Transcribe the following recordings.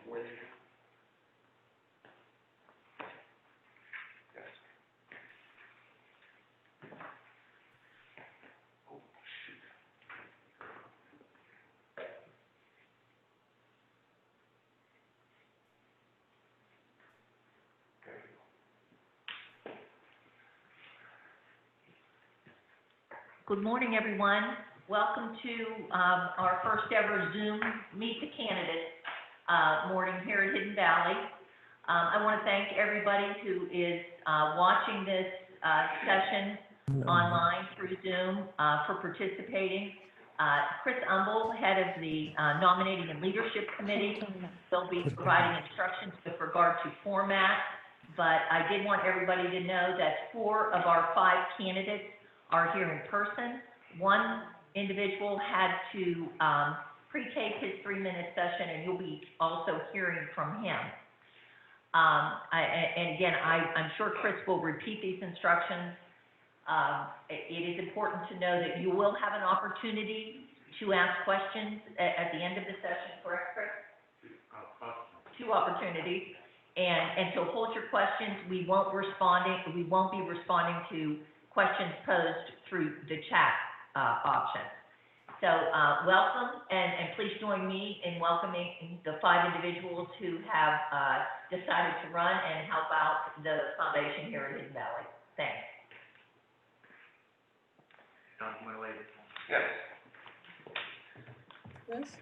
with. Good morning, everyone. Welcome to our first ever Zoom Meet the Candidates morning here at Hidden Valley. I want to thank everybody who is watching this session online through Zoom for participating. Chris Umble, head of the Nominating and Leadership Committee, will be providing instructions with regard to format, but I did want everybody to know that 4 of our 5 candidates are here in person. One individual had to pre-tape his 3-minute session, and you'll be also hearing from him. And again, I'm sure Chris will repeat these instructions. It is important to know that you will have an opportunity to ask questions at the end of the session, correct, Chris? 2 opportunities. And so hold your questions. We won't be responding to questions posed through the chat option. So welcome, and please join me in welcoming the 5 individuals who have decided to run and help out the foundation here in Hidden Valley. Thanks. John, you want to wait? Yes.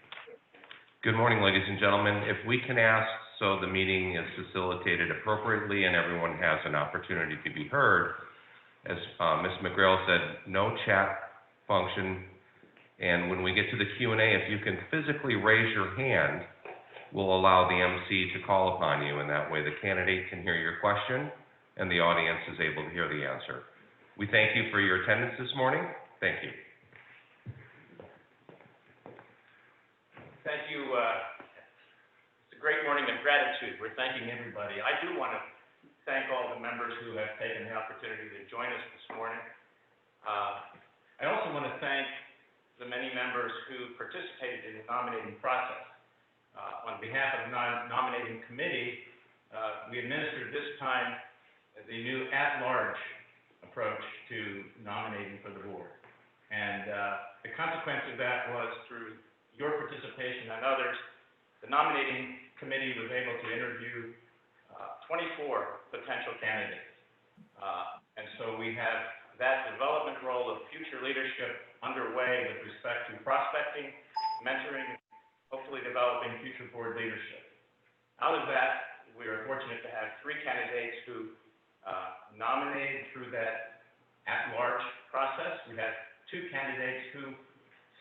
Good morning, ladies and gentlemen. If we can ask so the meeting is facilitated appropriately and everyone has an opportunity to be heard, as Ms. McGrail said, no chat function, and when we get to the Q&A, if you can physically raise your hand, we'll allow the MC to call upon you, and that way the candidate can hear your question and the audience is able to hear the answer. We thank you for your attendance this morning. Thank you. Thank you. It's a great morning of gratitude. We're thanking everybody. I do want to thank all the members who have taken the opportunity to join us this morning. I also want to thank the many members who participated in the nominating process. On behalf of the nominating committee, we administered this time the new at-large approach to nominating for the board. And the consequence of that was, through your participation and others, the nominating committee was able to interview 24 potential candidates. And so we have that development role of future leadership underway with respect to prospecting, mentoring, hopefully developing future board leadership. Out of that, we are fortunate to have 3 candidates who nominated through that at-large process. We have 2 candidates who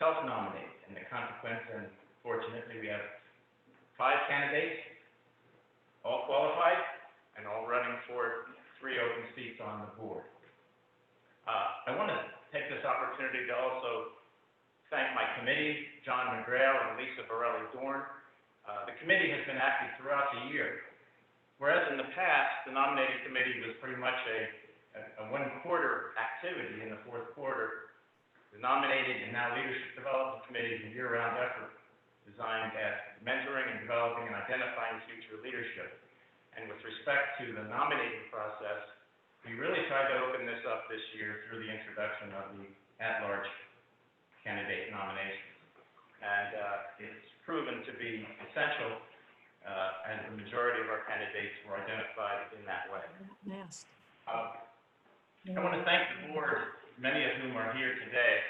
self-nominate, and the consequence, and fortunately, we have 5 candidates, all qualified, and all running for 3 open seats on the board. I want to take this opportunity to also thank my committee, John McGrail and Lisa Borelli-Dorn. The committee has been active throughout the year, whereas in the past, the nominating committee was pretty much a one-quarter activity in the fourth quarter. The nominating and now leadership development committee is a year-round effort designed at mentoring and developing and identifying future leadership. And with respect to the nominating process, we really tried to open this up this year through the introduction of the at-large candidate nominations. And it's proven to be essential, and the majority of our candidates were identified in that way. I want to thank the board, many of whom are here today,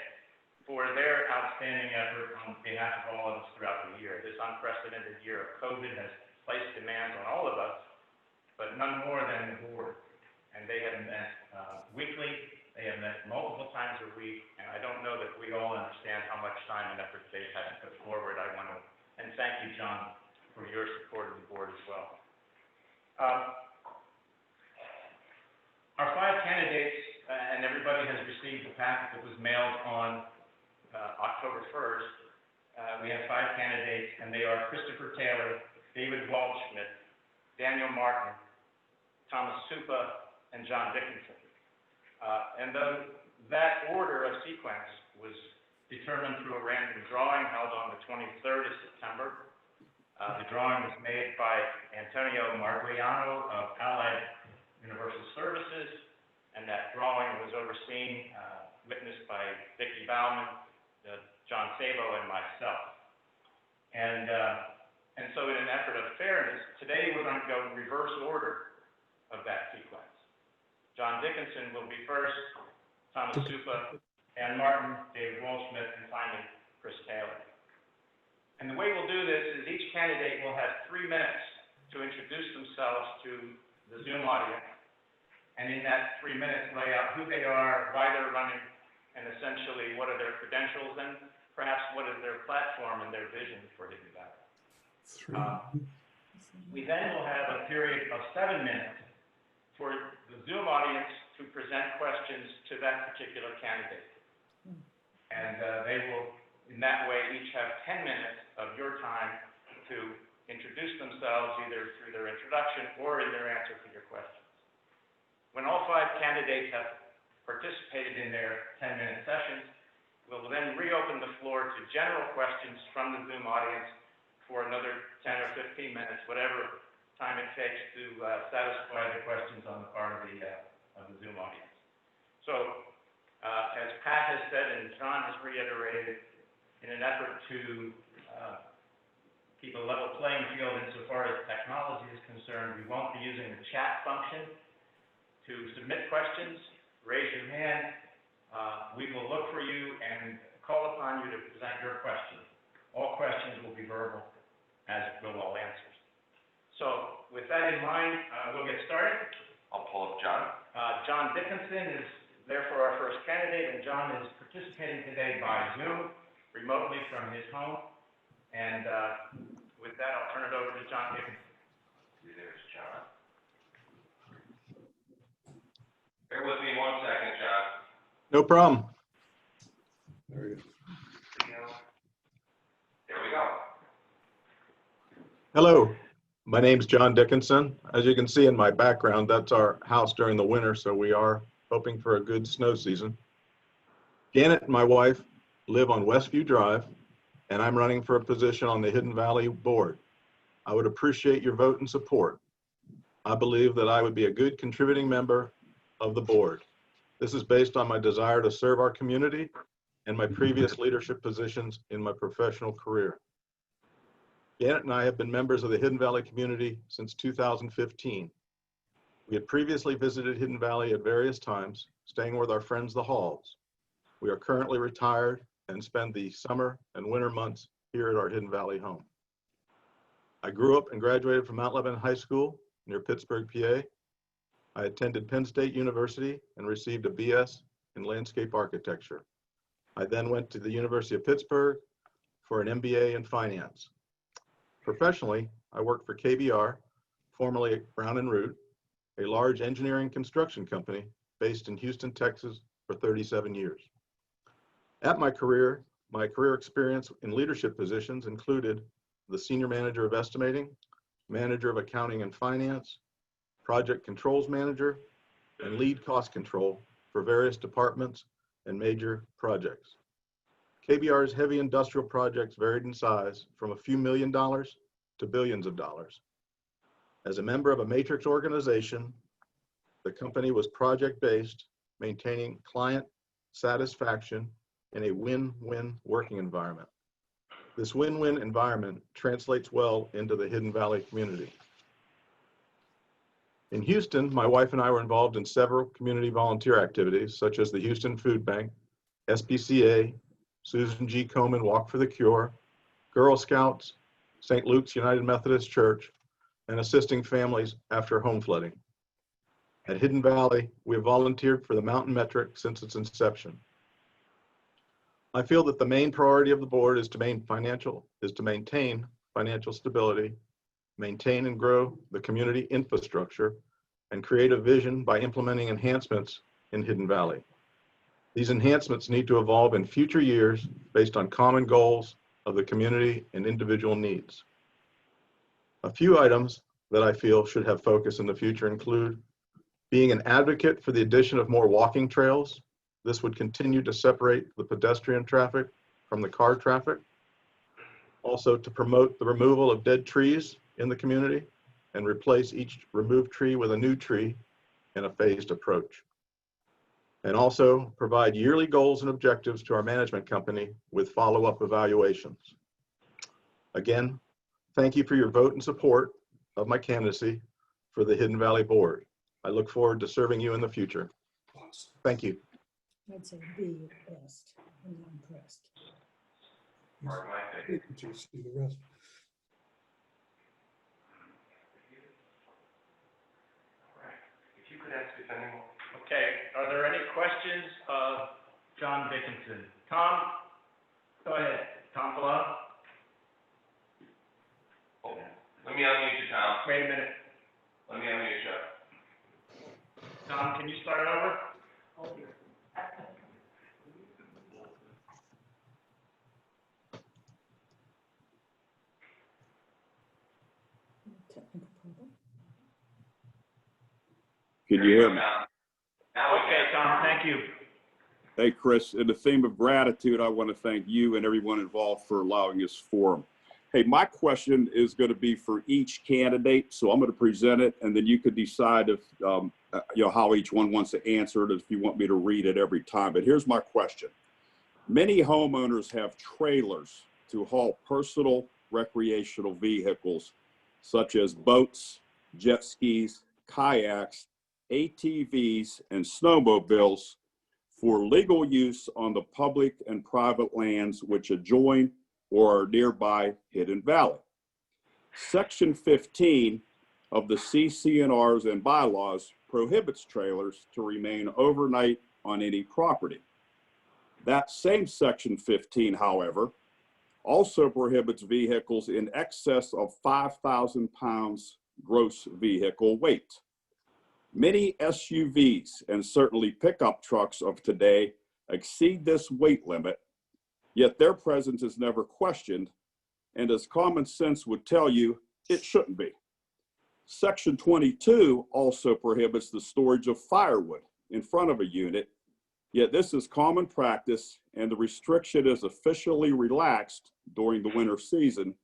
for their outstanding effort on behalf of all of us throughout the year. This unprecedented year of COVID has placed demands on all of us, but none more than the board. And they have met weekly, they have met multiple times a week, and I don't know that we all understand how much time and effort they've had to put forward. I want to, and thank you, John, for your support of the board as well. Our 5 candidates, and everybody has received the packet that was mailed on October 1st. We have 5 candidates, and they are Christopher Taylor, David Waldschmidt, Daniel Martin, Thomas Supa, and John Dickinson. And that order of sequence was determined through a random drawing held on the 23rd of September. The drawing was made by Antonio Margliano of Allied Universal Services, and that drawing was overseen, witnessed by Vicki Bauman, John Sabo, and myself. And so in an effort of fairness, today we're going to go in reverse order of that sequence. John Dickinson will be first, Thomas Supa, Ann Martin, David Walschmidt, and finally Chris Taylor. And the way we'll do this is each candidate will have 3 minutes to introduce themselves to the Zoom audience, and in that 3 minutes lay out who they are, why they're running, and essentially what are their credentials, and perhaps what is their platform and their vision for Hidden Valley. We then will have a period of 7 minutes for the Zoom audience to present questions to that particular candidate. And they will, in that way, each have 10 minutes of your time to introduce themselves either through their introduction or in their answer to your questions. When all 5 candidates have participated in their 10-minute sessions, we'll then reopen the floor to general questions from the Zoom audience for another 10 or 15 minutes, whatever time it takes to satisfy the questions on the part of the Zoom audience. So, as Pat has said and John has reiterated, in an effort to keep a level playing field insofar as technology is concerned, we won't be using the chat function to submit questions. Raise your hand. We will look for you and call upon you to present your question. All questions will be verbal, as will all answers. So, with that in mind, we'll get started. I'll pull up John. John Dickinson is therefore our first candidate, and John is participating today by Zoom, remotely from his home. And with that, I'll turn it over to John Dickinson. There's John. Bear with me 1 second, John. No problem. There we go. Hello, my name's John Dickinson. As you can see in my background, that's our house during the winter, so we are hoping for a good snow season. Janet and my wife live on Westview Drive, and I'm running for a position on the Hidden Valley Board. I would appreciate your vote and support. I believe that I would be a good contributing member of the board. This is based on my desire to serve our community and my previous leadership positions in my professional career. Janet and I have been members of the Hidden Valley community since 2015. We had previously visited Hidden Valley at various times, staying with our friends, the Halls. We are currently retired and spend the summer and winter months here at our Hidden Valley home. I grew up and graduated from Mount Lebanon High School near Pittsburgh, PA. I attended Penn State University and received a BS in landscape architecture. I then went to the University of Pittsburgh for an MBA in finance. Professionally, I worked for KBR, formerly Brown & Root, a large engineering construction company based in Houston, Texas for 37 years. At my career experience in leadership positions included the Senior Manager of Estimating, Manager of Accounting and Finance, Project Controls Manager, and Lead Cost Control for various departments and major projects. KBR's heavy industrial projects varied in size from a few $1 million to billions of dollars. As a member of a matrix organization, the company was project-based, maintaining client satisfaction in a win-win working environment. This win-win environment translates well into the Hidden Valley community. In Houston, my wife and I were involved in several community volunteer activities, such as the Houston Food Bank, SPCA, Susan G. Komen Walk for the Cure, Girl Scouts, St. Luke's United Methodist Church, and assisting families after home flooding. At Hidden Valley, we have volunteered for the Mountain Metric since its inception. I feel that the main priority of the board is to maintain financial stability, maintain and grow the community infrastructure, and create a vision by implementing enhancements in Hidden Valley. These enhancements need to evolve in future years based on common goals of the community and individual needs. A few items that I feel should have focus in the future include being an advocate for the addition of more walking trails. This would continue to separate the pedestrian traffic from the car traffic. Also to promote the removal of dead trees in the community and replace each removed tree with a new tree in a phased approach. And also provide yearly goals and objectives to our management company with follow-up evaluations. Again, thank you for your vote and support of my candidacy for the Hidden Valley Board. I look forward to serving you in the future. Thank you. I'd say B at best. I'm not impressed. Pardon my take. Just do the rest. If you could ask if anyone. Okay, are there any questions of John Dickinson? Tom, go ahead. Tom Palone? Let me unmute you, Tom. Wait a minute. Let me unmute you. Tom, can you start over? Technical problem. Can you hear me? Now we Okay, can. Tom, thank you. Hey, Chris, in the theme of gratitude, I want to thank you and everyone involved for allowing this forum. Hey, my question is going to be for each candidate, so I'm going to present it, and then you could decide if, how each one wants to answer it, if you want me to read it every time. But here's my question. Many homeowners have trailers to haul personal recreational vehicles, such as boats, jet skis, kayaks, ATVs, and snowmobiles for legal use on the public and private lands which adjoin or are nearby Hidden Valley. Section 15 of the CC&Rs and bylaws prohibits trailers to remain overnight on any property. That same Section 15, however, also prohibits vehicles in excess of 5,000 pounds gross vehicle weight. Many SUVs and certainly pickup trucks of today exceed this weight limit, yet their presence is never questioned, and as common sense would tell you, it shouldn't be. Section 22 also prohibits the storage of firewood in front of a unit, yet this is common practice, and the restriction is officially relaxed during the winter season,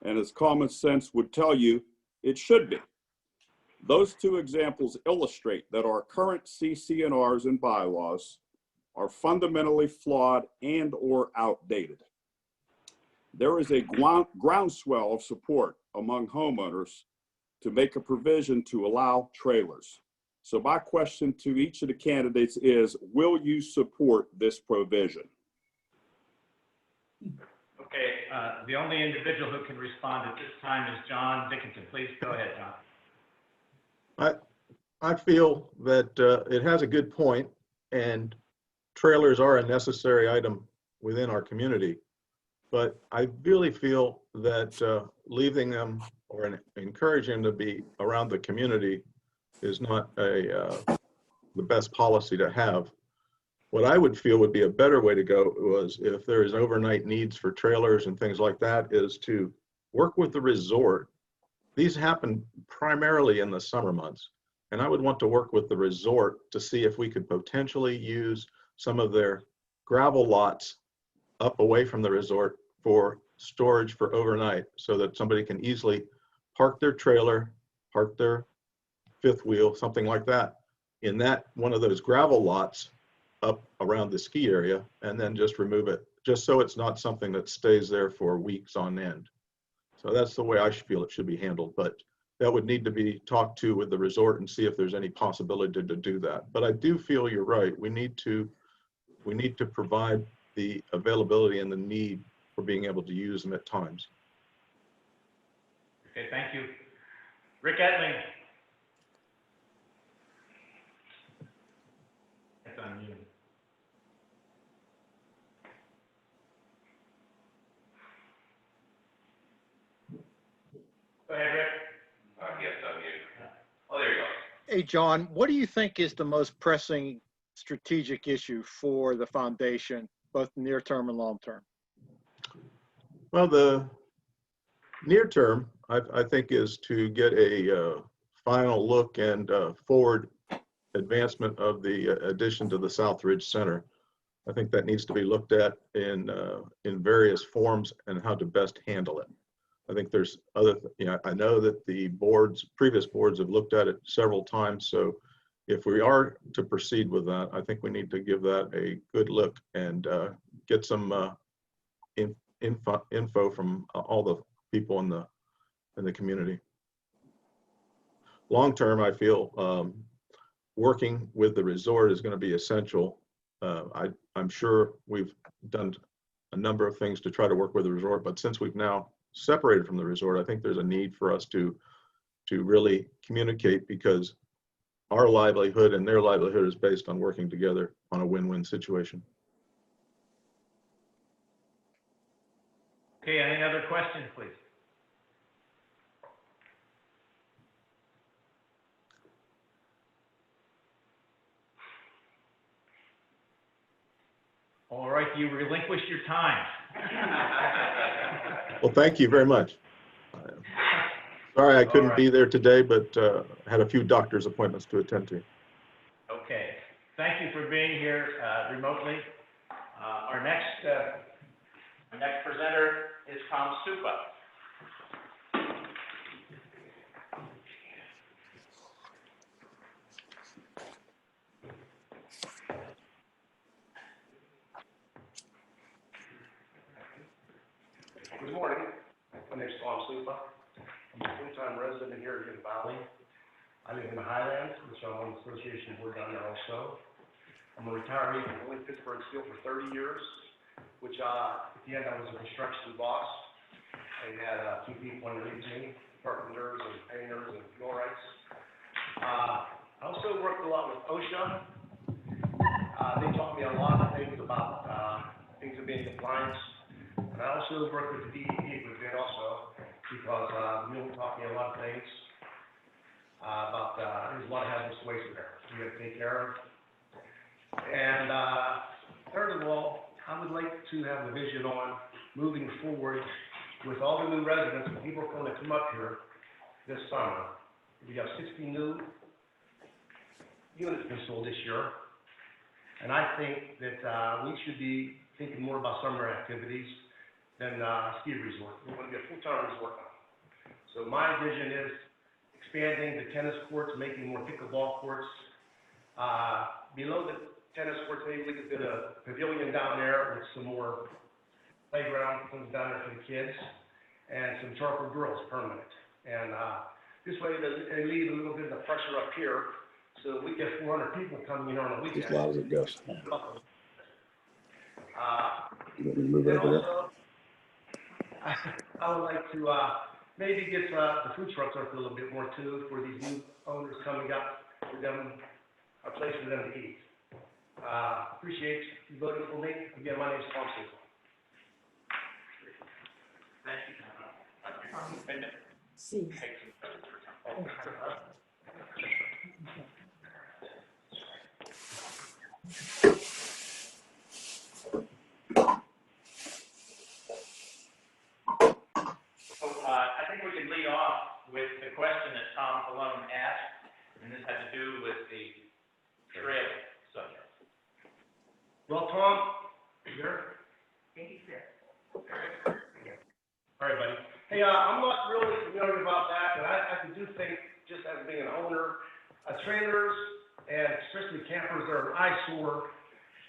and as common sense would tell you, it should be. Those two examples illustrate that our current CC&Rs and bylaws are fundamentally flawed and or outdated. There is a groundswell of support among homeowners to make a provision to allow trailers. So my question to each of the candidates is, will you support this provision? Okay, the only individual who can respond at this time is John Dickinson. Please go ahead, John. I feel that it has a good point, and trailers are a necessary item within our community. But I really feel that leaving them or encouraging them to be around the community is not the best policy to have. What I would feel would be a better way to go was, if there is overnight needs for trailers and things like that, is to work with the resort. These happen primarily in the summer months, and I would want to work with the resort to see if we could potentially use some of their gravel lots up away from the resort for storage for overnight, so that somebody can easily park their trailer, park their fifth wheel, something like that, in that one of those gravel lots up around the ski area, and then just remove it, just so it's not something that stays there for weeks on end. So that's the way I feel it should be handled, but that would need to be talked to with the resort and see if there's any possibility to do that. But I do feel you're right. We need to provide the availability and the need for being able to use them at times. Okay, thank you. Rick Etling. That's on you. Go ahead, Rick. Yes, unmute. Oh, there you go. Hey, John, what do you think is the most pressing strategic issue for the foundation, both near term and long term? Well, the near term, I think, is to get a final look and forward advancement of the addition to the South Ridge Center. I think that needs to be looked at in various forms and how to best handle it. I think there's I know that the previous boards have looked at it several times. So if we are to proceed with that, I think we need to give that a good look and get some info from all the people in the community. Long term, I feel working with the resort is going to be essential. I'm sure we've done a number of things to try to work with the resort, but since we've now separated from the resort, I think there's a need for us to really communicate, because our livelihood and their livelihood is based on working together on a win-win situation. Okay, any other questions, please? All right, you relinquish your time. Well, thank you very much. Sorry I couldn't be there today, but had a few doctor's appointments to attend to. Okay, thank you for being here remotely. Our next presenter is Tom Supa. Good morning. My name is Tom Supa. I'm a full-time resident here in Valley. I live in the Highlands, which I'm on the association board down there also. I'm a retiree from Willie Pittsburgh Steel for 30 years, which at the end I was a construction boss. I had 2 people underneath me, carpenters and painters and millwrights. I also worked a lot with OSHA. They taught me a lot of things about things of being compliance. And I also work with the DEP a bit also, because Neil taught me a lot of things about, there's a lot of hazardous waste there we have to take care of. And third of all, I would like to have a vision on moving forward with all the new residents and people going to come up here this summer. We have 60 new units been sold this year. And I think that we should be thinking more about summer activities than ski resort. We want to be a full-time resort now. So my vision is expanding the tennis courts, making more pickleball courts. Below the tennis courts, maybe we could put a pavilion down there with some more playground things down there for the kids, and some charcoal grills permanent. And this way they leave a little bit of the pressure up here, so we get 400 people coming in on a weekend. As loud as it goes. You want me to move And over there? also, I would like to maybe get the food trucks up a little bit more too, for these new owners coming up, for them, a place for them to eat. Appreciate you voting for me. Again, my name is Tom Supa. Thank you. See. I think we can lead off with the question that Tom Colon asked, and this had to do with the trail subject. Well, Tom, you there? All right, buddy. Hey, I'm not really familiar about that, but I do think, just as being an owner, trailers and especially campers are an eyesore,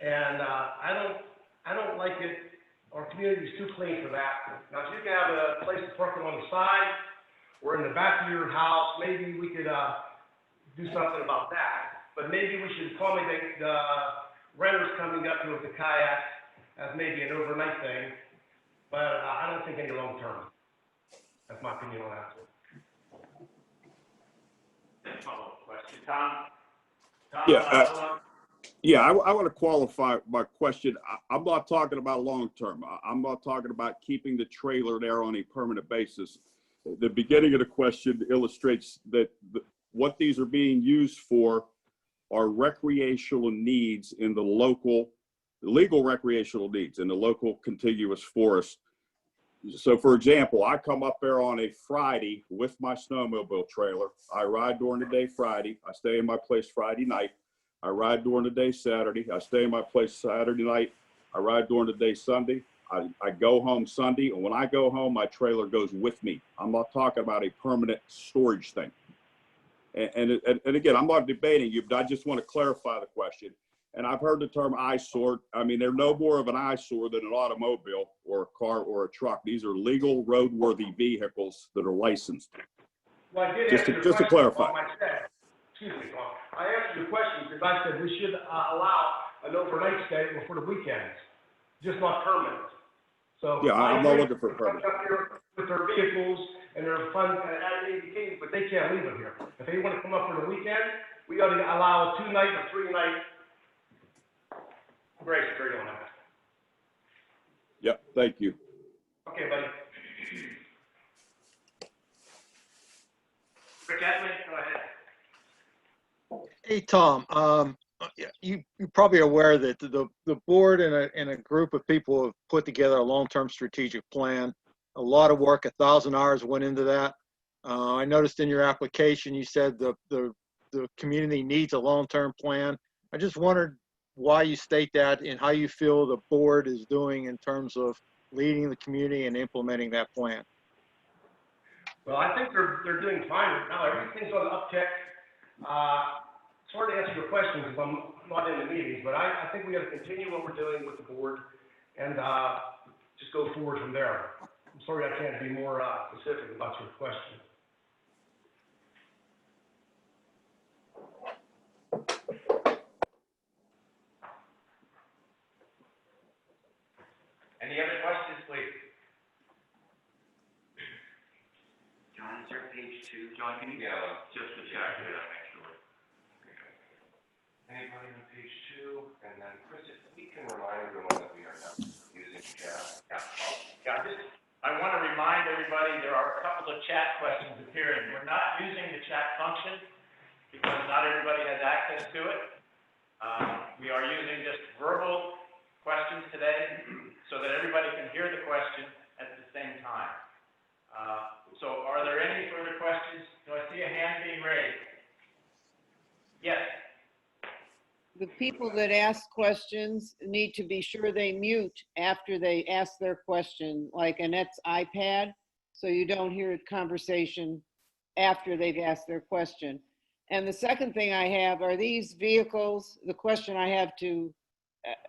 and I don't like it. Our community's too clean for that. Now, if you can have a place to park it on the side or in the back of your house, maybe we could do something about that. But maybe we should accommodate the renters coming up here with the kayaks as maybe an overnight thing. But I don't think any long term. That's my opinion on that. Follow-up question, Tom? Yeah, I want to qualify my question. I'm not talking about long-term. I'm not talking about keeping the trailer there on a permanent basis. The beginning of the question illustrates that what these are being used for are recreational needs in the local, legal recreational needs in the local contiguous forest. So for example, I come up there on a Friday with my snowmobile trailer. I ride during the day Friday. I stay in my place Friday night. I ride during the day Saturday. I stay in my place Saturday night. I ride during the day Sunday. I go home Sunday, and when I go home, my trailer goes with me. I'm not talking about a permanent storage thing. And again, I'm not debating you, but I just want to clarify the question. And I've heard the term eyesore. I mean, they're no more of an eyesore than an automobile or a car or a truck. These are legal roadworthy vehicles that are licensed. Well, I did Just answer to- your just to question, clarify. Tom. I said, excuse me, Tom. I answered your question because I said we should allow an overnight stay for the weekends, just not permanent. So. Yeah, I'm not looking for Coming permanent. up here with their vehicles and their fun at ABT, but they can't leave them here. If they want to come up for the weekend, we ought to allow a 2-night or 3-night grace period on that. Yep, thank you. Okay, buddy. Rick Edwin, go ahead. Hey, Tom, you're probably aware that the board and a group of people have put together a long-term strategic plan. A lot of work, 1,000 hours went into that. I noticed in your application, you said the community needs a long-term plan. I just wondered why you state that and how you feel the board is doing in terms of leading the community and implementing that plan. Well, I think they're doing fine right now. Everything's on the uptick. It's hard to answer your question because I'm not in the meetings, but I think we got to continue what we're doing with the board and just go forward from there. I'm sorry I can't be more specific about your question. Any other questions, please? John, is there page 2? John, can you? Yeah. Just to check it out, make sure. Anybody on page 2? And then, Chris, if we can remind everyone that we are not using chat. Yeah, I want to remind everybody, there are a couple of chat questions appearing. We're not using the chat function because not everybody has access to it. We are using just verbal questions today so that everybody can hear the question at the same time. So are there any further questions? Do I see a hand being raised? Yes. The people that ask questions need to be sure they mute after they ask their question, like Annette's iPad, so you don't hear a conversation after they've asked their question. And the second thing I have are these vehicles, the question I have to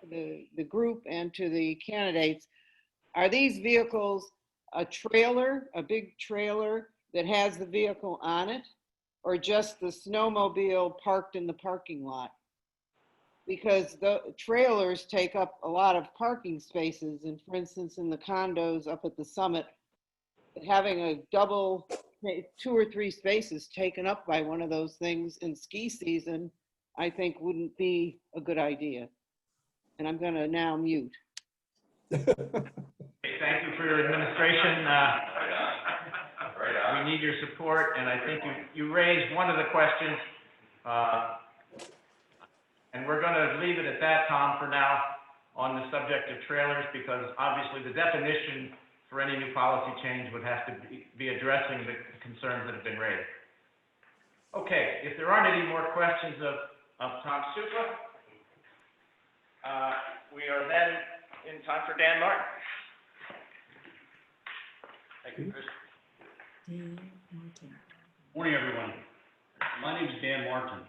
the group and to the candidates, are these vehicles a trailer, a big trailer that has the vehicle on it, or just the snowmobile parked in the parking lot? Because the trailers take up a lot of parking spaces, and for instance, in the condos up at the summit, having a double 2 or 3 spaces taken up by one of those things in ski season, I think wouldn't be a good idea. And I'm gonna now mute. Thank you for your administration. We need your support, and I think you raised one of the questions. And we're going to leave it at that, Tom, for now, on the subject of trailers, because obviously the definition for any new policy change would have to be addressing the concerns that have been raised. Okay, if there aren't any more questions of Tom Supa, we are then in time for Dan Martin. Thank you, Chris. Dan Martin. Morning, everyone. My name is Dan Martin,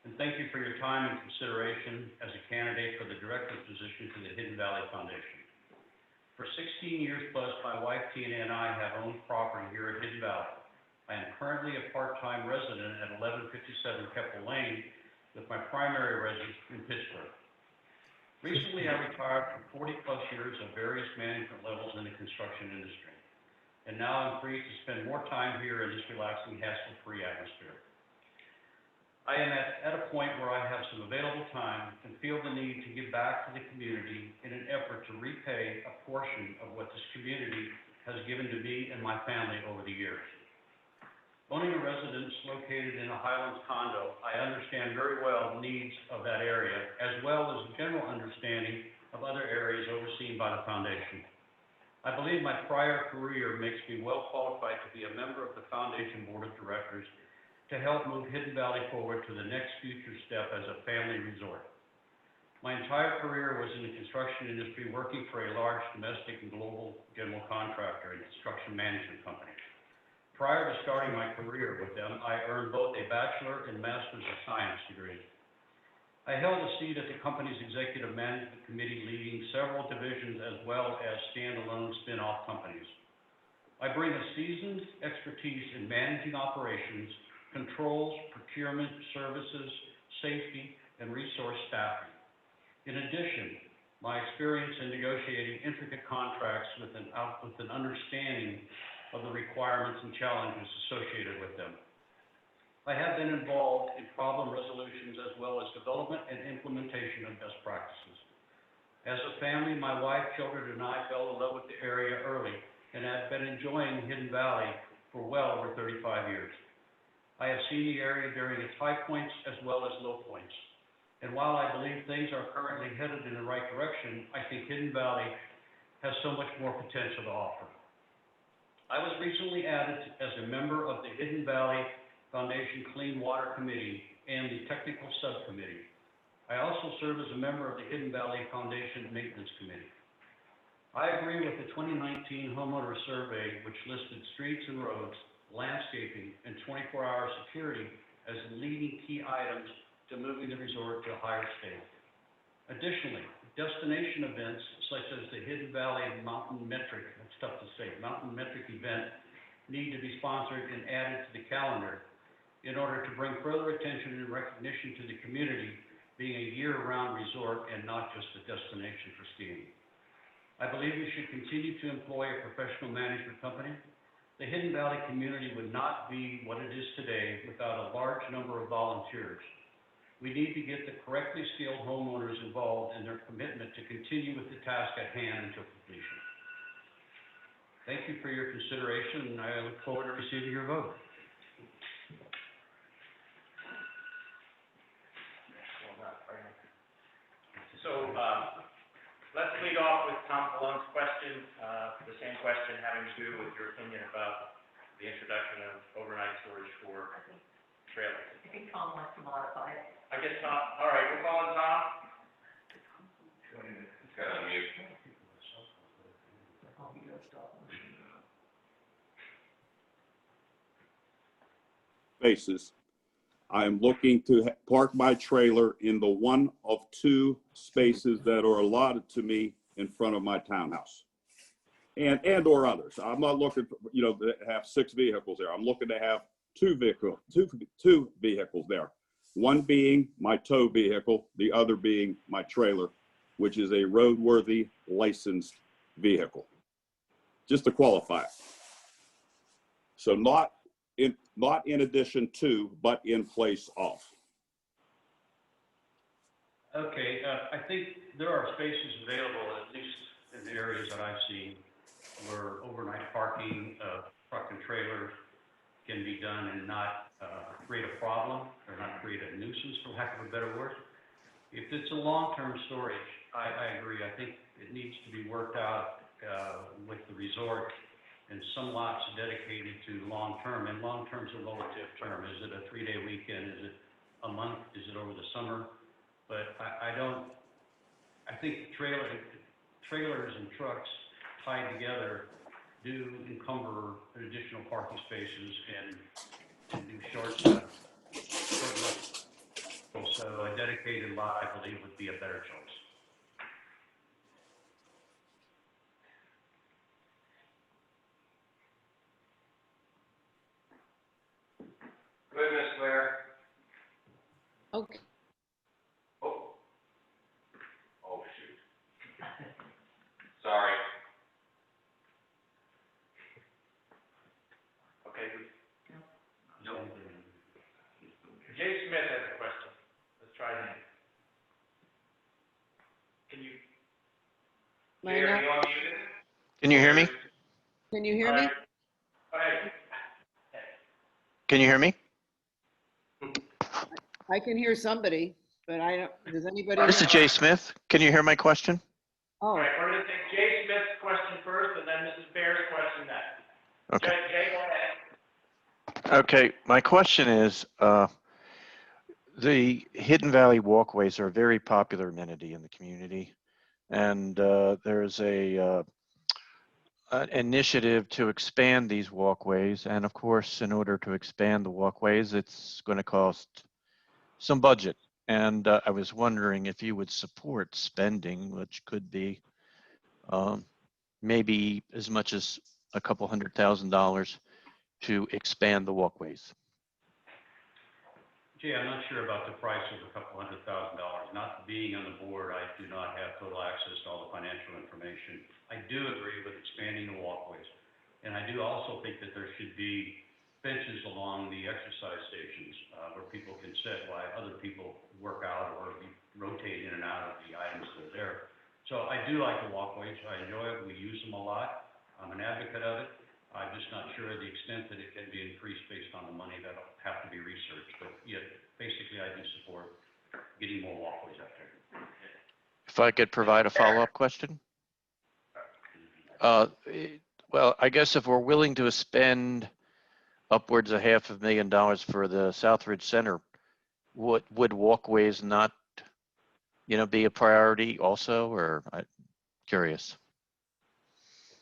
and thank you for your time and consideration as a candidate for the director's position to the Hidden Valley Foundation. For 16 years plus, my wife Tina and I have owned property here at Hidden Valley. I am currently a part-time resident at 1157 Keppel Lane, with my primary residence in Pittsburgh. Recently, I retired from 40 plus years of various management levels in the construction industry, and now I'm free to spend more time here in this relaxing, hassle-free atmosphere. I am at a point where I have some available time and feel the need to give back to the community in an effort to repay a portion of what this community has given to me and my family over the years. Owning a residence located in a Highlands condo, I understand very well the needs of that area, as well as a general understanding of other areas overseen by the foundation. I believe my prior career makes me well qualified to be a member of the foundation board of directors, to help move Hidden Valley forward to the next future step as a family resort. My entire career was in the construction industry, working for a large domestic and global general contractor and construction management company. Prior to starting my career with them, I earned both a Bachelor and Master's of Science degree. I held a seat at the company's executive management committee, leading several divisions as well as standalone spin-off companies. I bring a seasoned expertise in managing operations, controls, procurement, services, safety, and resource staffing. In addition, my experience in negotiating intricate contracts with an understanding of the requirements and challenges associated with them. I have been involved in problem resolutions as well as development and implementation of best practices. As a family, my wife, children, and I fell in love with the area early and have been enjoying Hidden Valley for well over 35 years. I have seen the area during its high points as well as low points. And while I believe things are currently headed in the right direction, I think Hidden Valley has so much more potential to offer. I was recently added as a member of the Hidden Valley Foundation Clean Water Committee and the Technical Subcommittee. I also serve as a member of the Hidden Valley Foundation Maintenance Committee. I agree with the 2019 homeowner survey, which listed streets and roads, landscaping, and 24-hour security as leading key items to moving the resort to a higher state. Additionally, destination events such as the Hidden Valley Mountain Metric, that's tough to say, Mountain Metric event, need to be sponsored and added to the calendar in order to bring further attention and recognition to the community, being a year-round resort and not just a destination for skiing. I believe we should continue to employ a professional management company. The Hidden Valley community would not be what it is today without a large number of volunteers. We need to get the correctly skilled homeowners involved in their commitment to continue with the task at hand until completion. Thank you for your consideration, and I look forward to receiving your vote. So, let's lead off with Tom Colon's question, the same question having to do with your opinion about the introduction of overnight storage for trailers. I think Tom wants to modify it. I guess Tom, all right, we're calling Tom. It's got to unmute. Spaces. I am looking to park my trailer in the one of two spaces that are allotted to me in front of my townhouse. And or others. I'm not looking for, to have 6 vehicles there. I'm looking to have two vehicles there. One being my tow vehicle, the other being my trailer, which is a roadworthy licensed vehicle. Just to qualify it. So not in addition to, but in place of. Okay, I think there are spaces available, at least in the areas that I've seen, where overnight parking, truck and trailer can be done and not create a problem or not create a nuisance, for lack of a better word. If it's a long-term storage, I agree. I think it needs to be worked out with the resort and some lots dedicated to long-term. And long-term is a relative term. Is it a 3-day weekend? Is it a month? Is it over the summer? But I think trailers and trucks tied together do encumber additional parking spaces and do short lists. So a dedicated lot, I believe, would be a better choice. Good, Ms. Claire. Okay. Oh, shoot. Sorry. Okay. No. Jay Smith has a question. Let's try him. Can you? Jay, are you unmuted? Can you hear me? Can you hear me? All right. Can you hear me? I can hear somebody, but I don't, does anybody? This is Jay Smith. Can you hear my question? All Oh, right, we're going to take Jay Smith's question first, and then Mrs. Bear's question next. Okay. Jay, go ahead. Okay, my question is, the Hidden Valley walkways are a very popular amenity in the community. And there's an initiative to expand these walkways. And of course, in order to expand the walkways, it's going to cost some budget. And I was wondering if you would support spending, which could be maybe as much as a couple $100,000 to expand the walkways. Jay, I'm not sure about the price of a couple $100,000. Not being on the board, I do not have total access to all the financial information. I do agree with expanding the walkways. And I do also think that there should be benches along the exercise stations where people can sit while other people work out or rotate in and out of the items that are there. So I do like the walkways. I enjoy it. We use them a lot. I'm an advocate of it. I'm just not sure of the extent that it can be increased based on the money that'll have to be researched. But yet, basically, I do support getting more walkways out there. If I could provide a follow-up question? Well, I guess if we're willing to spend upwards of $500,000 for the Southridge Center, would walkways not, be a priority also, or I'm curious?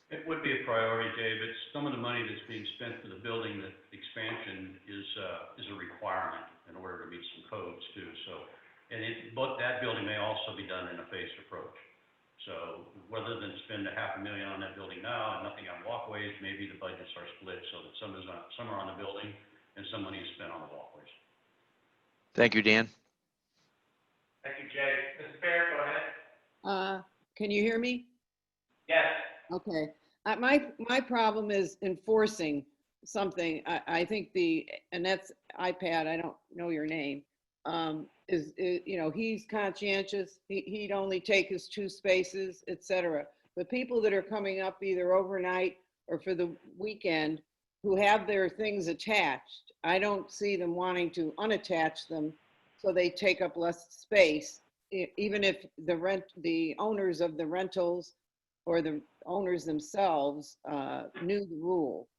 It would be a priority, Jay, but some of the money that's being spent for the building, the expansion is a requirement in order to meet some codes too. So, but that building may also be done in a phased approach. So rather than spend $500,000 on that building now and nothing on walkways, maybe the budgets are split so that some are on the building and some money is spent on the walkways. Thank you, Dan. Thank you, Jay. Mr. Fair, go ahead. Can you hear me? Yes. Okay. My problem is enforcing something. I think Annette's iPad, I don't know your name, is he's conscientious. He'd only take his 2 spaces, etc. But people that are coming up either overnight or for the weekend who have their things attached, I don't see them wanting to unattach them so they take up less space, even if the owners of the rentals or the owners themselves knew the rule.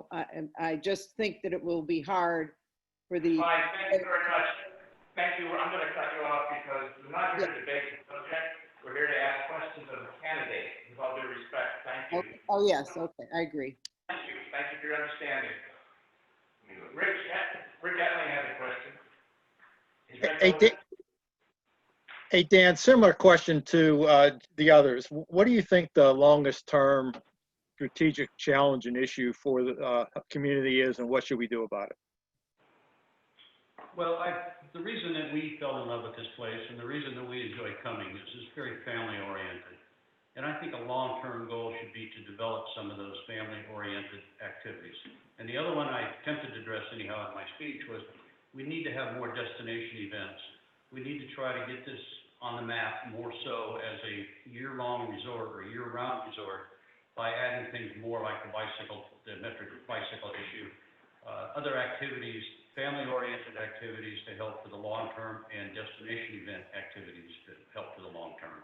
I just think that it will be hard for the. Fine, thank you very much. Thank you. I'm going to cut you off because we're not here to debate the subject. We're here to ask questions of the candidate. With all due respect, thank you. Okay. Oh, yes, okay, I agree. Thank you. Thank you for your understanding. Rick Etling has a question. Is Rick over? Hey, Dan, similar question to the others. What do you think the longest term strategic challenge and issue for the community is, and what should we do about it? Well, the reason that we fell in love with this place and the reason that we enjoy coming is it's very family oriented. And I think a long-term goal should be to develop some of those family oriented activities. And the other one I attempted to address anyhow in my speech was we need to have more destination events. We need to try to get this on the map more so as a year-long resort or year-round resort by adding things more like the metric bicycle issue, other activities, family-oriented activities to help for the long term, and destination event activities to help for the long term.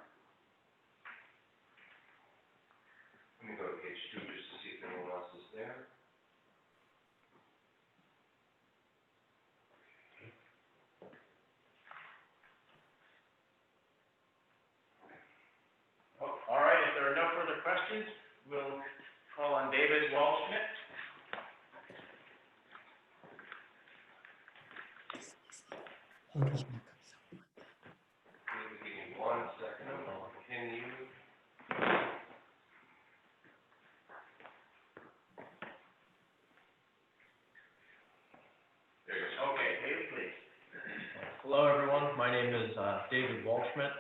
Let me go to page 2 just to see if anyone else is there. All right, if there are no further questions, we'll call on David Waldschmidt. Others may Give me 1 second, I'll continue. There you go. Okay, David, please. Hello, everyone. My name is David Waldschmidt.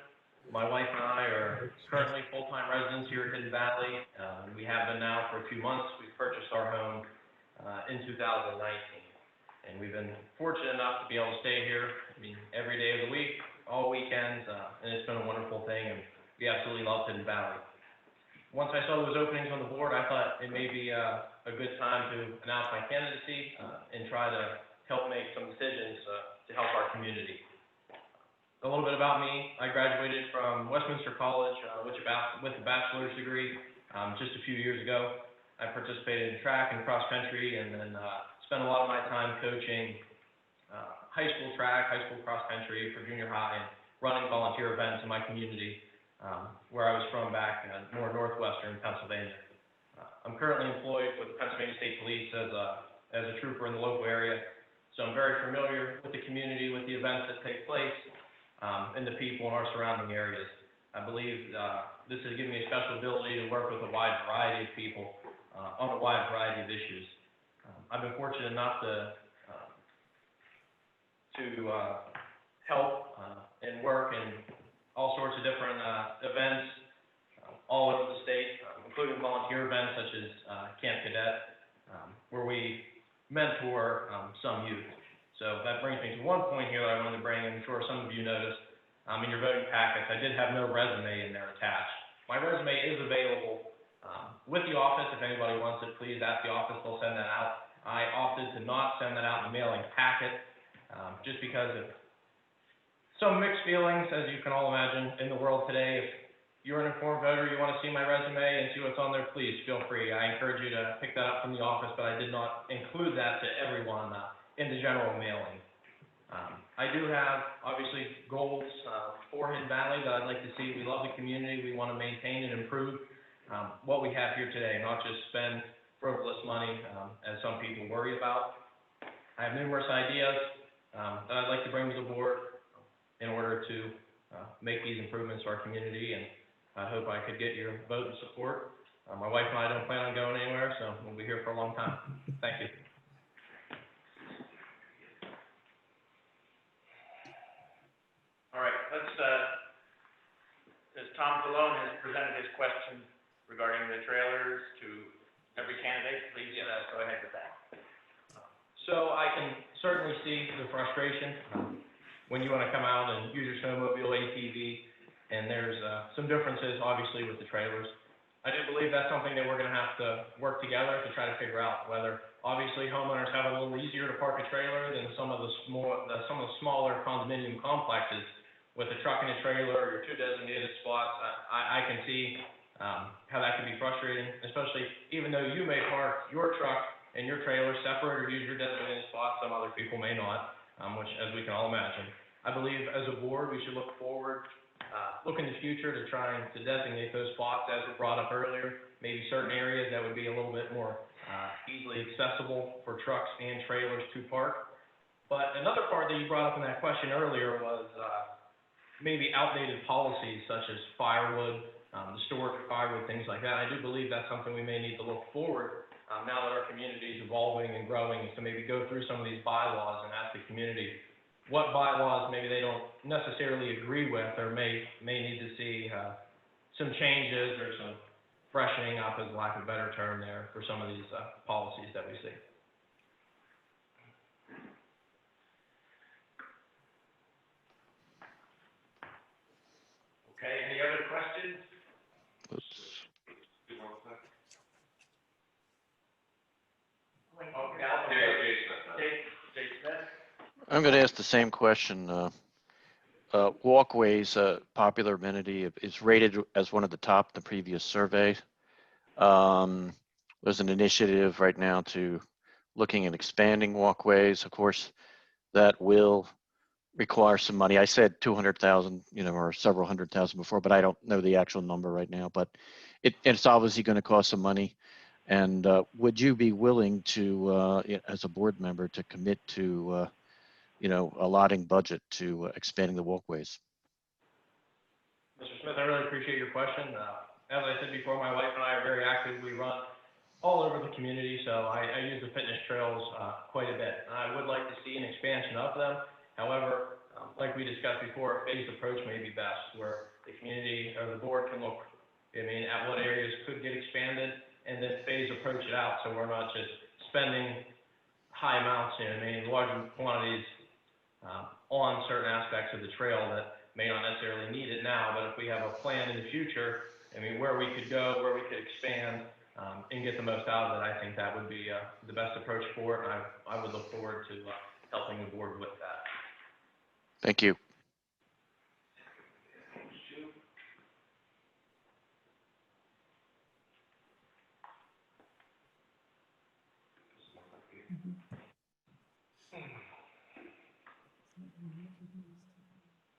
My wife and I are currently full-time residents here at Hidden Valley. We have been now for a few months. We purchased our home in 2019. And we've been fortunate enough to be able to stay here, every day of the week, all weekends, and it's been a wonderful thing, and we absolutely love Hidden Valley. Once I saw those openings on the board, I thought it may be a good time to announce my candidacy and try to help make some decisions to help our community. A little bit about me: I graduated from Westminster College with a bachelor's degree just a few years ago. I participated in track and cross country, and then spend a lot of my time coaching high school track, high school cross country for junior high, and running volunteer events in my community, where I was from back more northwestern Pennsylvania. I'm currently employed with the Pennsylvania State Police as a trooper in the local area, so I'm very familiar with the community, with the events that take place, and the people in our surrounding areas. I believe this has given me a special ability to work with a wide variety of people on a wide variety of issues. I've been fortunate enough to help and work in all sorts of different events all over the state, including volunteer events such as Camp Cadet, where we mentor some youth. So that brings me to one point here that I wanted to bring, and I'm sure some of you noticed in your voting packets, I did have no resume in there attached. My resume is available with the office. If anybody wants it, please ask the office, they'll send that out. I opted to not send that out in the mailing packet, just because of some mixed feelings, as you can all imagine, in the world today. If you're an informed voter, you want to see my resume and see what's on there, please feel free. I encourage you to pick that up from the office, but I did not include that to everyone in the general mailing. I do have, obviously, goals for Hidden Valley that I'd like to see. We love the community. We want to maintain and improve what we have here today, not just spend frivolous money, as some people worry about. I have numerous ideas that I'd like to bring to the board in order to make these improvements to our community, and I hope I could get your vote and support. My wife and I don't plan on going anywhere, so we'll be here for a long time. Thank you. All right, as Tom Colon has presented his question regarding the trailers to every candidate, please go ahead with that. So I can certainly see the frustration when you want to come out and use your snowmobile ATV, and there's some differences, obviously, with the trailers. I do believe that's something that we're going to have to work together to try to figure out whether, obviously, homeowners have it a little easier to park a trailer than some of the smaller condominium complexes with a truck and a trailer or your two designated spots. I can see how that can be frustrating, especially even though you may park your truck and your trailer separate or use your designated spot, some other people may not, which, as we can all imagine. I believe as a board, we should look forward, look in the future to trying to designate those spots as were brought up earlier, maybe certain areas that would be a little bit more easily accessible for trucks and trailers to park. But another part that you brought up in that question earlier was maybe outdated policies such as firewood, the storage of firewood, things like that. I do believe that's something we may need to look forward now that our community is evolving and growing, is to maybe go through some of these bylaws and ask the community what bylaws maybe they don't necessarily agree with or may need to see some changes or some freshening up, as lack of a better term there, for some of these policies that we see. Okay, any other questions? Oh, Jay Smith. I'm going to ask the same question. Walkways, popular amenity, is rated as one of the top in the previous survey. There's an initiative right now to looking at expanding walkways. Of course, that will require some money. I said 200,000, or several hundred thousand before, but I don't know the actual number right now. But it's obviously going to cost some money. And would you be willing to, as a board member, to commit to, allotting budget to expanding the walkways? Mr. Smith, I really appreciate your question. As I said before, my wife and I are very active. We run all over the community, so I use the fitness trails quite a bit. I would like to see an expansion of them. However, like we discussed before, a phased approach may be best, where the community or the board can look, at what areas could get expanded, and then phase approach it out, so we're not just spending high amounts, larger quantities on certain aspects of the trail that may not necessarily need it now. But if we have a plan in the future, where we could go, where we could expand, and get the most out of it, I think that would be the best approach for it, and I would look forward to helping the board with that. Thank you.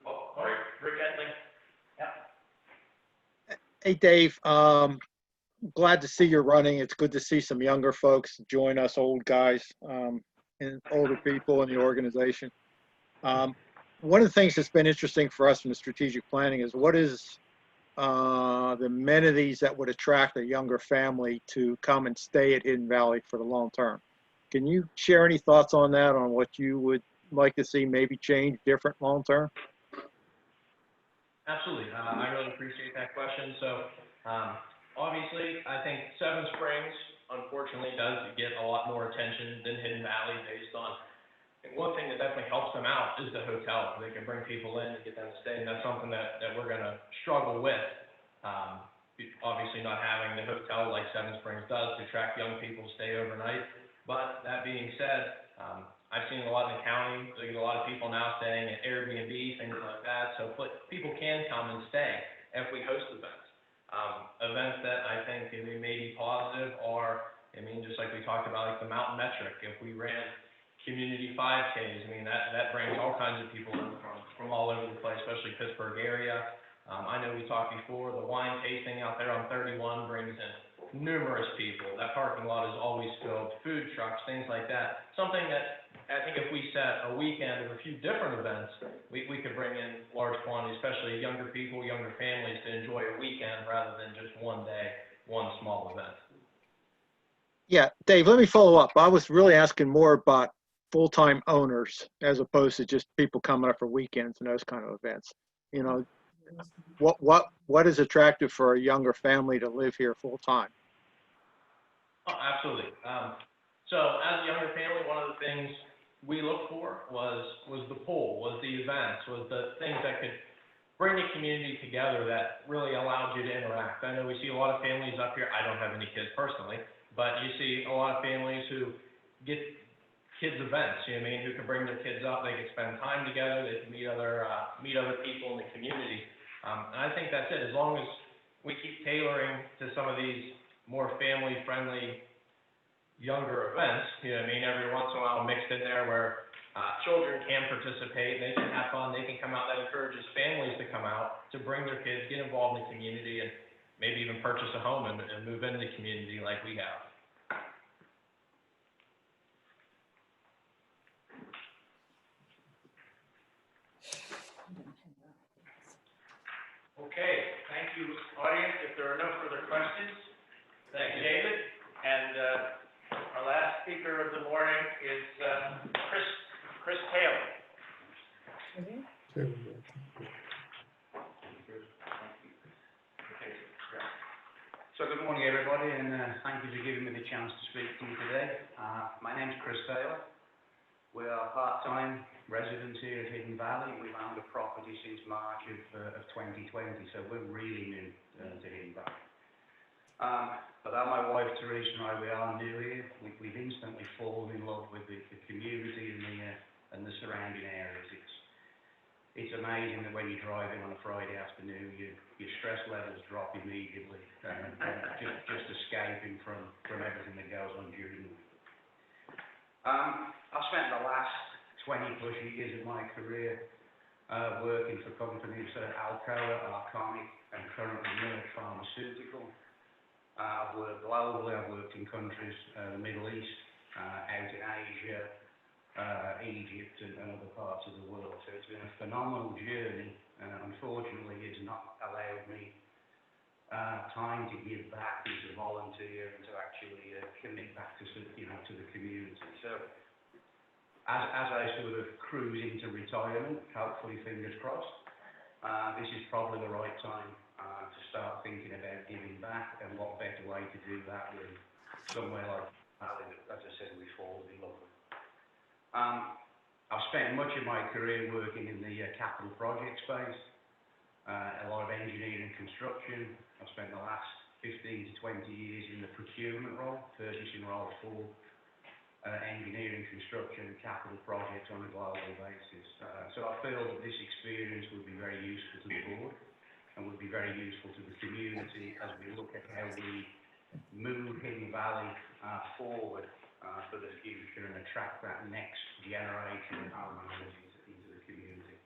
Oh, all right, Rick Etling. Hey, Dave, glad to see you're running. It's good to see some younger folks join us old guys, and older people in the organization. One of the things that's been interesting for us in the strategic planning is what is the amenities that would attract a younger family to come and stay at Hidden Valley for the long term. Can you share any thoughts on that, on what you would like to see maybe change different long term? Absolutely. I really appreciate that question. So, obviously, I think Seven Springs, unfortunately, does get a lot more attention than Hidden Valley based on, I think one thing that definitely helps them out is the hotel. They can bring people in and get them to stay, and that's something that we're gonna struggle with. Obviously not having the hotel like Seven Springs does to attract young people to stay overnight. But that being said, I've seen a lot in the county, there's a lot of people now staying at Airbnb, things like that, so people can come and stay if we host events. Events that I think may be positive are, just like we talked about, like the Mountain Metric, if we ran community 5Ks, that brings all kinds of people in from all over the place, especially Pittsburgh area. I know we talked before, the wine tasting out there on 31 brings in numerous people. That parking lot is always filled, food trucks, things like that. Something that I think if we set a weekend of a few different events, we could bring in large quantities, especially younger people, younger families, to enjoy a weekend rather than just one day, one small event. Yeah, Dave, let me follow up. I was really asking more about full-time owners as opposed to just people coming up for weekends and those kind of events. What is attractive for a younger family to live here full-time? Oh, absolutely. So as a younger family, one of the things we looked for was the pool, was the events, was the things that could bring the community together that really allowed you to interact. I know we see a lot of families up here. I don't have any kids personally, but you see a lot of families who get kids events, who can bring their kids up, they can spend time together, they can meet other people in the community. And I think that's it. As long as we keep tailoring to some of these more family-friendly younger events, every once in a while mixed in there where children can participate, they can have fun, they can come out. That encourages families to come out, to bring their kids, get involved in the community, and maybe even purchase a home and move into the community like we have. Okay, thank you, audience. If there are no further questions, thank you, David. And our last speaker of the morning is Chris Taylor. So good morning, everybody, and thank you for giving me the chance to speak to you today. My name's Chris Taylor. We are part-time residents here at Hidden Valley. We've owned a property since March of 2020, so we're really new to Hidden Valley. Although my wife Teresa and I, we are new here, we've instantly fallen in love with the community and the surrounding areas. It's amazing that when you drive in on a Friday afternoon, your stress levels drop immediately, just escaping from everything that goes on during the week. I've spent the last 20 plus years of my career working for companies Alcoa, Arconic, and currently Merck Pharmaceutical. I've worked globally. I've worked in countries, the Middle East, out in Asia, Egypt, and other parts of the world. So it's been a phenomenal journey. Unfortunately, it's not allowed me time to give back and to volunteer and to actually commit back to the community. So as I sort of cruise into retirement, hopefully fingers crossed, this is probably the right time to start thinking about giving back, and what better way to do that than somewhere like Valley that, as I said, we fall in love with. I've spent much of my career working in the capital project space, a lot of engineering and construction. I've spent the last 15 to 20 years in the procurement role, purchasing role for engineering, construction, and capital projects on a global basis. So I feel that this experience would be very useful to the board and would be very useful to the community as we look at how we move Hidden Valley forward for the future and attract that next generation of homeowners into the community.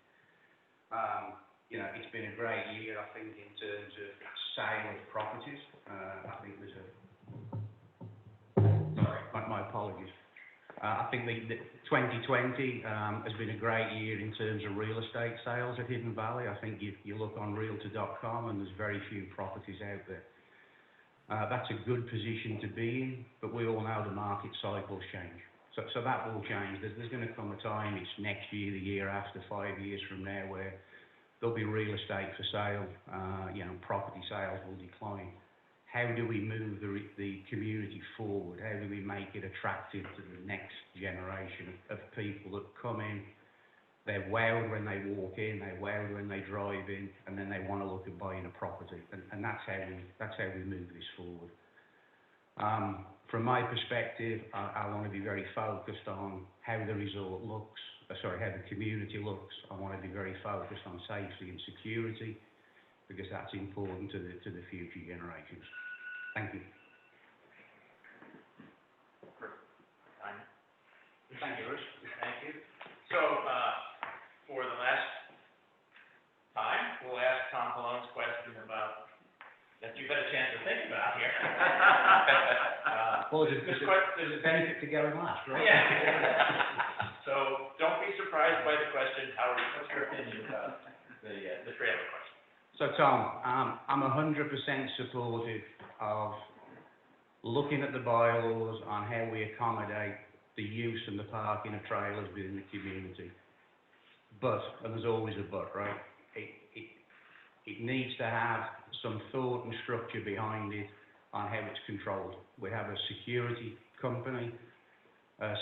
You know, it's been a great year, I think, in terms of sale of properties. I think there's my apologies. I think the 2020 has been a great year in terms of real estate sales at Hidden Valley. I think you look on Realtor.com and there's very few properties out there. That's a good position to be in, but we all know the market cycles change. So that will change. There's going to come a time, it's next year, the year after, 5 years from now, where there'll be real estate for sale. You know, property sales will decline. How do we move the community forward? How do we make it attractive to the next generation of people that come in? They're wowed when they walk in, they're wowed when they drive in, and then they want to look at buying a property. And that's how we move this forward. From my perspective, I want to be very focused on how the resort looks, how the community looks. I want to be very focused on safety and security, because that's important to the future generations. Thank you. Thank you, Bruce. Thank you. So, for the last time, we'll ask Tom Cologne's question about, that you've had a chance to think about here. Well, there's a benefit to going last, right? Yeah. So, don't be surprised by the question, Howard, what's your opinion about the trailer question? So, Tom, I'm 100% supportive of looking at the bylaws on how we accommodate the use and the parking of trailers within the community. But, and there's always a but, right? It needs to have some thought and structure behind it on how it's controlled. We have a security company.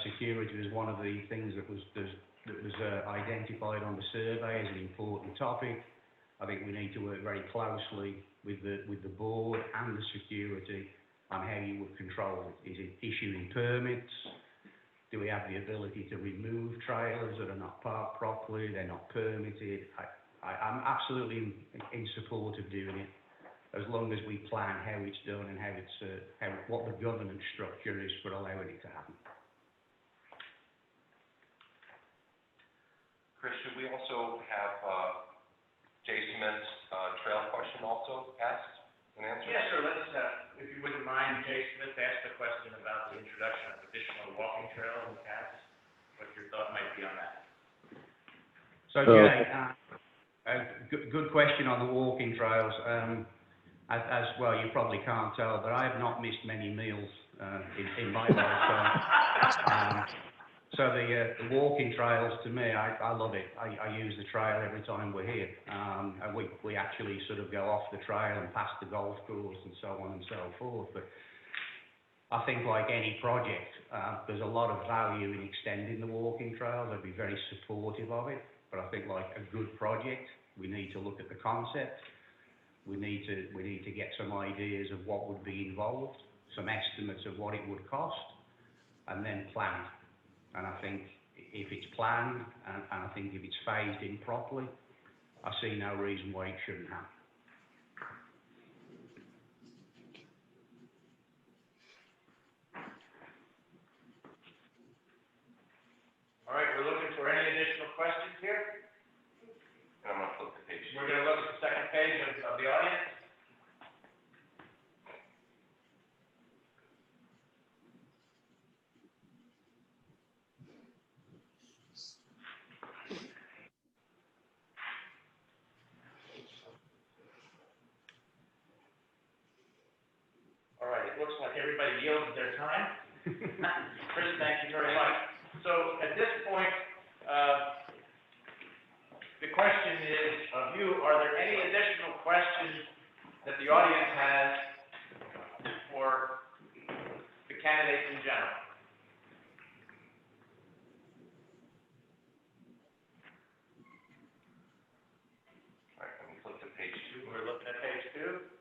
Security is one of the things that was identified on the survey as an important topic. I think we need to work very closely with the board and the security on how you would control it. Is it issuing permits? Do we have the ability to remove trailers that are not parked properly, they're not permitted? I'm absolutely in support of doing it, as long as we plan how it's done and what the governance structure is for allowing it to happen. Chris, should we also have Jay Smith's trail question also asked and answered? Yeah, sure. Let's, if you wouldn't mind, Jay Smith asked a question about the introduction of additional walking trails in the past. What your thought might be on that? So, Jay, good question on the walking trails. As well, you probably can't tell, but I have not missed many meals in my life. So the walking trails, to me, I love it. I use the trail every time we're here. And we actually sort of go off the trail and past the golf course and so on and so forth. But I think, like any project, there's a lot of value in extending the walking trails. I'd be very supportive of it. But I think, like a good project, we need to look at the concept. We need to get some ideas of what would be involved, some estimates of what it would cost, and then plan. And I think if it's planned, and I think if it's phased in properly, I see no reason why it shouldn't happen. All right, we're looking for any additional questions here? And I'm going to flip the page. We're going to look at the second page of the audience. All right, it looks like everybody yielded their time. Chris, thank you very much. So at this point, the question is of you, are there any additional questions that the audience has for the candidates in general? All right, let me flip to page 2. We're looking at page 2.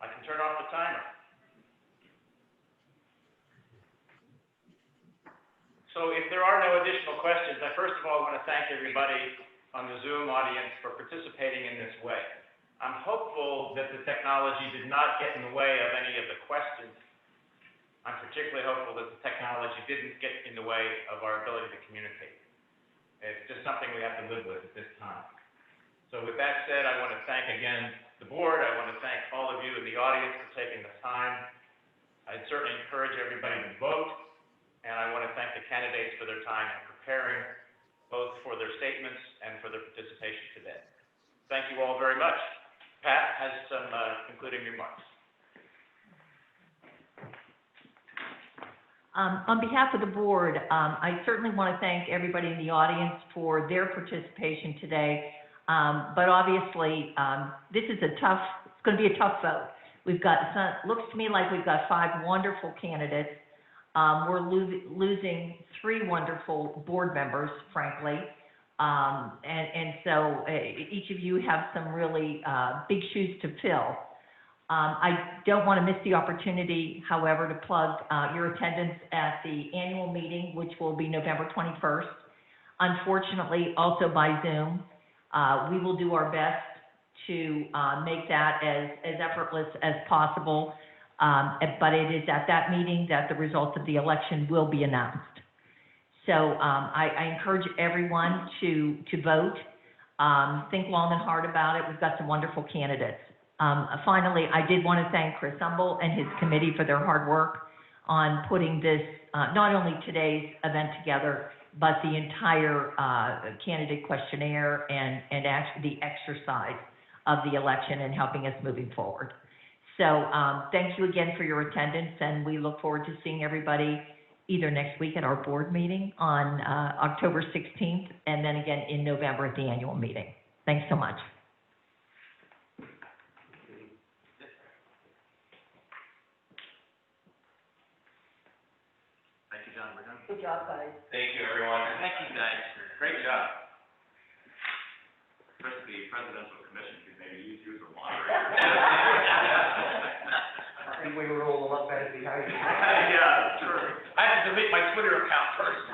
I can turn off the timer. So if there are no additional questions, I first of all want to thank everybody on the Zoom audience for participating in this way. I'm hopeful that the technology did not get in the way of any of the questions. I'm particularly hopeful that the technology didn't get in the way of our ability to communicate. It's just something we have to live with at this time. So with that said, I want to thank again the board. I want to thank all of you in the audience for taking the time. I'd certainly encourage everybody to vote, and I want to thank the candidates for their time in preparing, both for their statements and for their participation today. Thank you all very much. Pat has some concluding remarks. On behalf of the board, I certainly want to thank everybody in the audience for their participation today. But obviously, this is it's going to be a tough vote. We've got, looks to me like we've got 5 wonderful candidates. We're losing 3 wonderful board members, frankly. And so each of you have some really big shoes to fill. I don't want to miss the opportunity, however, to plug your attendance at the annual meeting, which will be November 21st. Unfortunately, also by Zoom. We will do our best to make that as effortless as possible. But it is at that meeting that the results of the election will be announced. So I encourage everyone to vote. Think long and hard about it. We've got some wonderful candidates. Finally, I did want to thank Chris Humble and his committee for their hard work on putting this, not only today's event together, but the entire candidate questionnaire and actually the exercise of the election and helping us moving forward. So thank you again for your attendance, and we look forward to seeing everybody either next week at our board meeting on October 16th, and then again in November at the annual meeting. Thanks so much. Thank you, John. We're done. Good job, guys. Thank you, everyone. Thank you, guys. Great job. Chris, the presidential commission could maybe use you as a moderator. I think we were rolling up at it behind you. Yeah, true. I have to delete my Twitter account first.